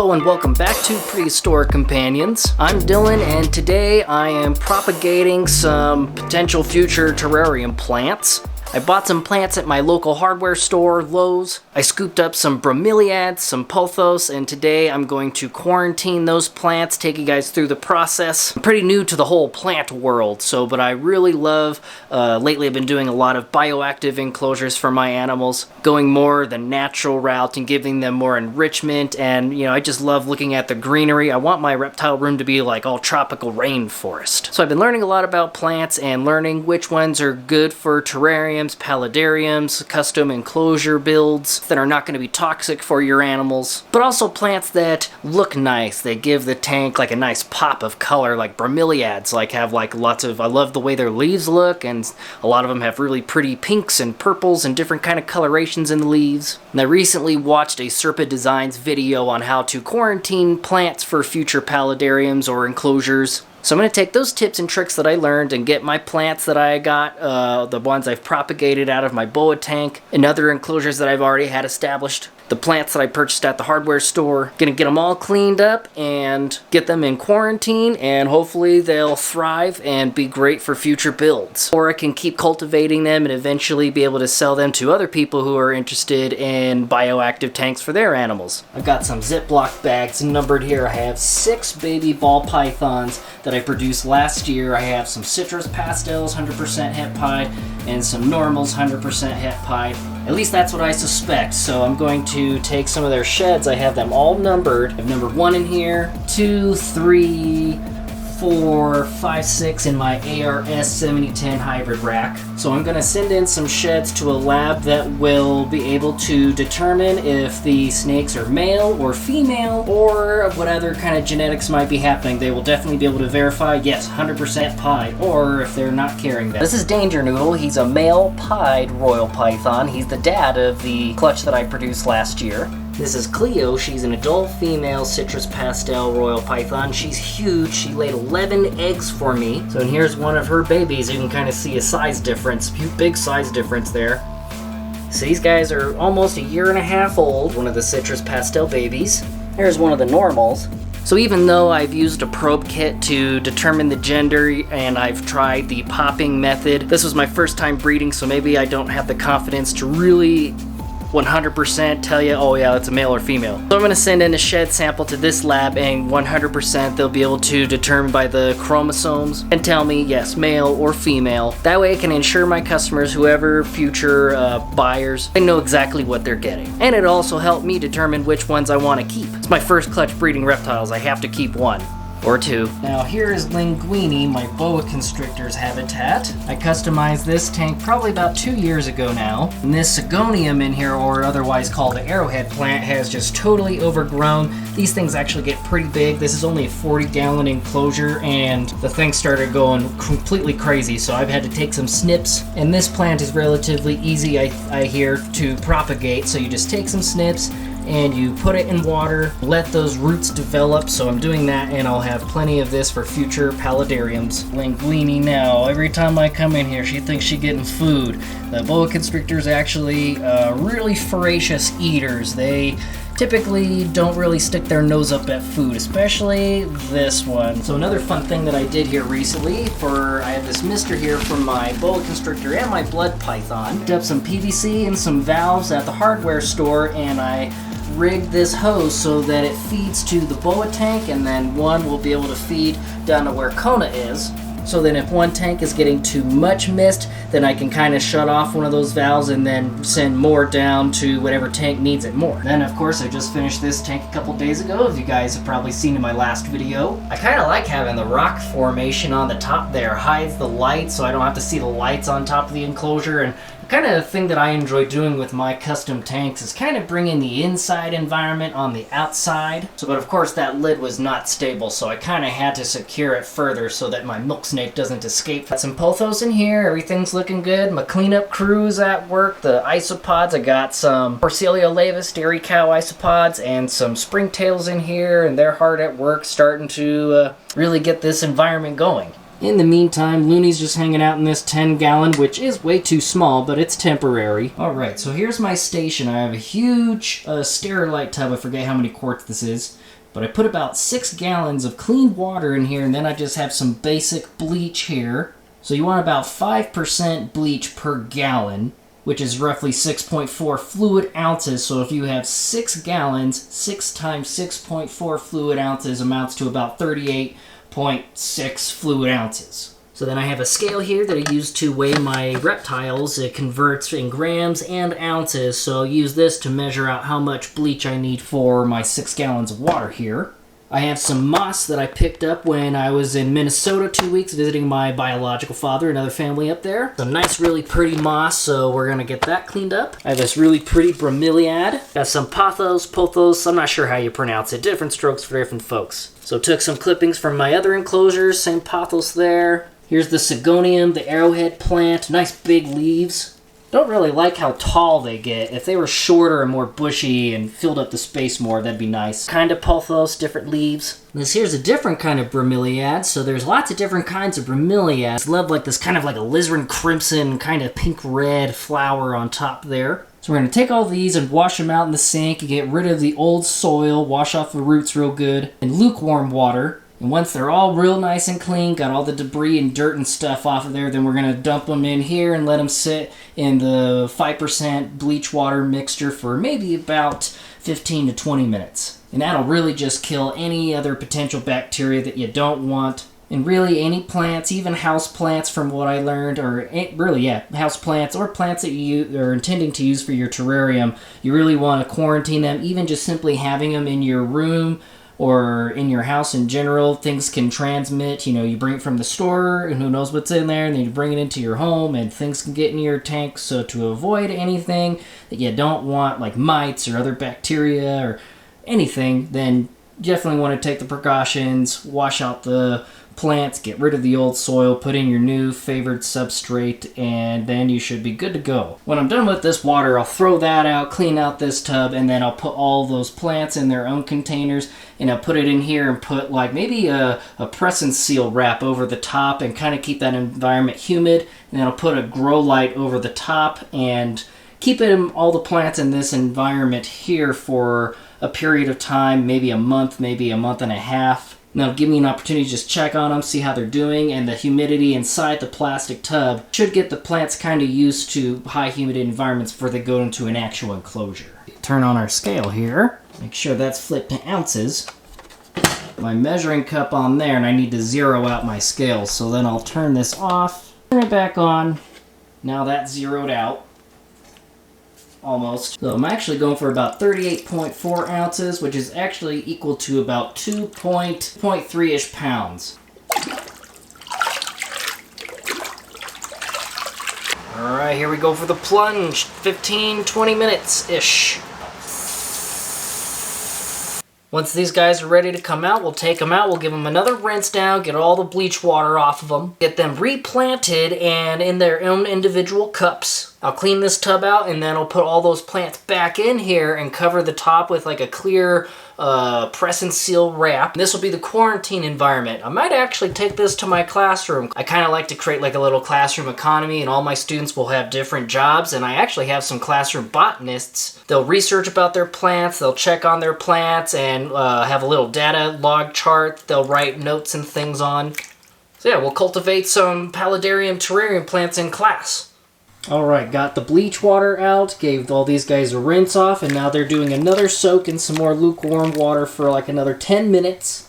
Hello and welcome back to Prehistoric Companions. I'm Dylan and today I am propagating some potential future terrarium plants. I bought some plants at my local hardware store, Lowe's. I scooped up some bromeliads, some pothos, and today I'm going to quarantine those plants, take you guys through the process. I'm pretty new to the whole plant world, but I really love, lately I've been doing a lot of bioactive enclosures for my animals, going more the natural route and giving them more enrichment, and I just love looking at the greenery. I want my reptile room to be like all tropical rainforest. So I've been learning a lot about plants and learning which ones are good for terrariums, paludariums, custom enclosure builds that are not going to be toxic for your animals, but also plants that look nice. They give the tank like a nice pop of color, like bromeliads, have lots of, I love the way their leaves look, and a lot of them have really pretty pinks and purples and different kind of colorations in the leaves. And I recently watched a Serpa Designs video on how to quarantine plants for future paludariums or enclosures. So I'm going to take those tips and tricks that I learned and get my plants that I got, the ones I've propagated out of my Boa tank, and other enclosures that I've already had established, the plants that I purchased at the hardware store. Gonna get them all cleaned up and get them in quarantine, and hopefully they'll thrive and be great for future builds. Or I can keep cultivating them and eventually be able to sell them to other people who are interested in bioactive tanks for their animals. I've got some Ziploc bags numbered here. I have 6 baby ball pythons that I produced last year. I have some citrus pastels, 100% het pied, and some normals, 100% het pied. At least that's what I suspect. So I'm going to take some of their sheds. I have them all numbered. I've numbered 1 in here, 2, 3, 4, 5, 6 in my ARS 7010 hybrid rack. So I'm going to send in some sheds to a lab that will be able to determine if the snakes are male or female, or what other kind of genetics might be happening. They will definitely be able to verify, yes, 100% pied, or if they're not carrying that. This is Danger Noodle. He's a male pied royal python. He's the dad of the clutch that I produced last year. This is Cleo. She's an adult female citrus pastel royal python. She's huge. She laid 11 eggs for me. So here's one of her babies. You can kind of see a size difference, big size difference there. So these guys are almost 1.5 years old, one of the citrus pastel babies. Here's one of the normals. So even though I've used a probe kit to determine the gender and I've tried the popping method, this was my first time breeding, so maybe I don't have the confidence to really 100% tell you, oh yeah, it's a male or female. So I'm going to send in a shed sample to this lab, and 100% they'll be able to determine by the chromosomes and tell me, yes, male or female. That way I can ensure my customers, whoever future buyers, they know exactly what they're getting. And it also helped me determine which ones I want to keep. It's my first clutch breeding reptiles. I have to keep 1. Or 2. Now here is Linguini, my Boa Constrictor's habitat. I customized this tank probably about 2 years ago now. And this Sigonium in here, or otherwise called the arrowhead plant, has just totally overgrown. These things actually get pretty big. This is only a 40-gallon enclosure, and the thing started going completely crazy, so I've had to take some snips. And this plant is relatively easy, I hear, to propagate. So you just take some snips, and you put it in water, let those roots develop. So I'm doing that, and I'll have plenty of this for future paludariums. Linguini now, every time I come in here, she thinks she's getting food. The Boa Constrictors actually really voracious eaters. They typically don't really stick their nose up at food, especially this one. So another fun thing that I did here recently, I have this mister here from my Boa Constrictor and my blood python. Picked up some PVC and some valves at the hardware store, and I rigged this hose so that it feeds to the Boa tank, and then one will be able to feed down to where Kona is. So then if one tank is getting too much mist, then I can kind of shut off one of those valves and then send more down to whatever tank needs it more. Then of course I just finished this tank a couple days ago, as you guys have probably seen in my last video. I kind of like having the rock formation on the top there. Hides the light so I don't have to see the lights on top of the enclosure, and kind of the thing that I enjoy doing with my custom tanks is kind of bringing the inside environment on the outside. But of course that lid was not stable, so I kind of had to secure it further so that my milk snake doesn't escape. Got some pothos in here, everything's looking good. My cleanup crew is at work. The isopods, I got some Porcelia laevis dairy cow isopods and some springtails in here, and they're hard at work starting to really get this environment going. In the meantime, Looney's just hanging out in this 10-gallon, which is way too small, but it's temporary. Alright, so here's my station. I have a huge Sterilite tub. I forget how many quarts this is. But I put about 6 gallons of clean water in here, and then I just have some basic bleach here. So you want about 5% bleach per gallon, which is roughly 6.4 fluid ounces. So if you have 6 gallons, 6 times 6.4 fluid ounces amounts to about 38.6 fluid ounces. So then I have a scale here that I use to weigh my reptiles. It converts in grams and ounces, so I'll use this to measure out how much bleach I need for my 6 gallons of water here. I have some moss that I picked up when I was in Minnesota 2 weeks visiting my biological father and other family up there. Some nice, really pretty moss, so we're going to get that cleaned up. I have this really pretty bromeliad. Got some pothos, I'm not sure how you pronounce it. Different strokes for different folks. So took some clippings from my other enclosures, same pothos there. Here's the Sigonium, the arrowhead plant. Nice big leaves. Don't really like how tall they get. If they were shorter and more bushy and filled up the space more, that'd be nice. Kind of pothos, different leaves. This here's a different kind of bromeliad. So there's lots of different kinds of bromeliads. Love like this kind of like a alizarin crimson, kind of pink-red flower on top there. So we're going to take all these and wash them out in the sink and get rid of the old soil, wash off the roots real good, in lukewarm water. And once they're all real nice and clean, got all the debris and dirt and stuff off of there, then we're going to dump them in here and let them sit in the 5% bleach water mixture for maybe about 15 to 20 minutes. And that'll really just kill any other potential bacteria that you don't want. And really any plants, even house plants from what I learned, or really, yeah, house plants or plants that you are intending to use for your terrarium, you really want to quarantine them. Even just simply having them in your room or in your house in general, things can transmit. You know, you bring it from the store, and who knows what's in there, and then you bring it into your home, and things can get in your tank. So to avoid anything that you don't want, like mites or other bacteria or anything, then you definitely want to take the precautions, wash out the plants, get rid of the old soil, put in your new favored substrate, and then you should be good to go. When I'm done with this water, I'll throw that out, clean out this tub, and then I'll put all those plants in their own containers, and I'll put it in here and put like maybe a press and seal wrap over the top and kind of keep that environment humid, and then I'll put a grow light over the top and keep all the plants in this environment here for a period of time, maybe a month and a half. Now give me an opportunity to just check on them, see how they're doing, and the humidity inside the plastic tub should get the plants kind of used to high humidity environments before they go into an actual enclosure. Turn on our scale here, make sure that's flipped to ounces. My measuring cup on there, and I need to zero out my scale, so then I'll turn this off, turn it back on. Now that's zeroed out. Almost. So I'm actually going for about 38.4 ounces, which is actually equal to about 2.3-ish pounds. Alright, here we go for the plunge. 15-20 minutes-ish. Once these guys are ready to come out, we'll take them out, we'll give them another rinse down, get all the bleach water off of them, get them replanted and in their own individual cups. I'll clean this tub out, and then I'll put all those plants back in here and cover the top with like a clear press and seal wrap. This will be the quarantine environment. I might actually take this to my classroom. I kind of like to create like a little classroom economy, and all my students will have different jobs, and I actually have some classroom botanists. They'll research about their plants, they'll check on their plants, and have a little data log chart they'll write notes and things on. So yeah, we'll cultivate some paludarium terrarium plants in class. Alright, got the bleach water out, gave all these guys a rinse off, and now they're doing another soak in some more lukewarm water for like another 10 minutes.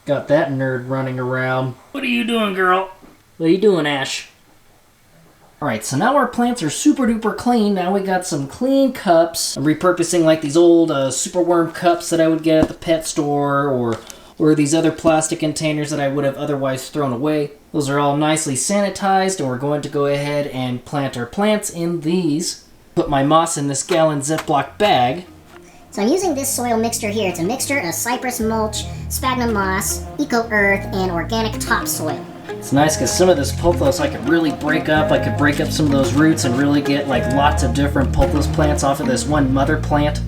Got that nerd running around. What are you doing, girl? What are you doing, Ash? Alright, so now our plants are super duper clean. Now we got some clean cups. I'm repurposing like these old superworm cups that I would get at the pet store, or these other plastic containers that I would have otherwise thrown away. Those are all nicely sanitized, and we're going to go ahead and plant our plants in these. Put my moss in this gallon Ziploc bag. So I'm using this soil mixture here. It's a mixture of cypress mulch, sphagnum moss, eco-earth, and organic topsoil. It's nice because some of this pothos I could really break up. I could break up some of those roots and really get like lots of different pothos plants off of this one mother plant.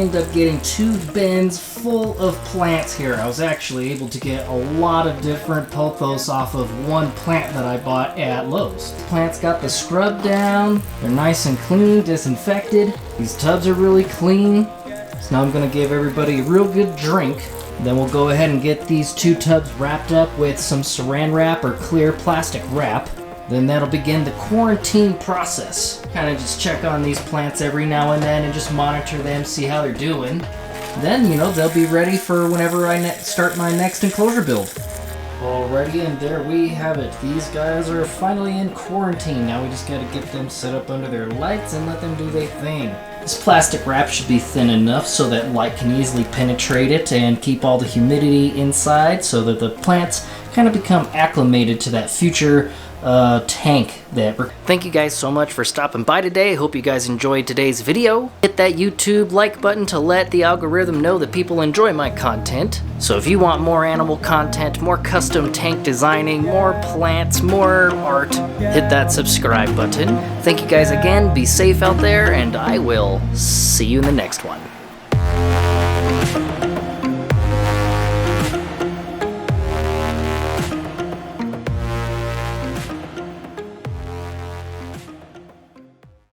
ended up getting 2 bins full of plants here. I was actually able to get a lot of different pothos off of one plant that I bought at Lowe's. Plants got the scrub down, they're nice and clean, disinfected. These tubs are really clean. So now I'm gonna give everybody a real good drink. Then we'll go ahead and get these 2 tubs wrapped up with some saran wrap or clear plastic wrap. Then that'll begin the quarantine process. Kind of just check on these plants every now and then and just monitor them, see how they're doing. Then, they'll be ready for whenever I start my next enclosure build. Alrighty, and there we have it. These guys are finally in quarantine. Now we just gotta get them set up under their lights and let them do their thing. This plastic wrap should be thin enough so that light can easily penetrate it and keep all the humidity inside so that the plants kind of become acclimated to that future tank that Thank you guys so much for stopping by today. Hope you guys enjoyed today's video. Hit that YouTube like button to let the algorithm know that people enjoy my content. So if you want more animal content, more custom tank designing, more plants, more art, hit that subscribe button. Thank you guys again. Be safe out there, and I will see you in the next one.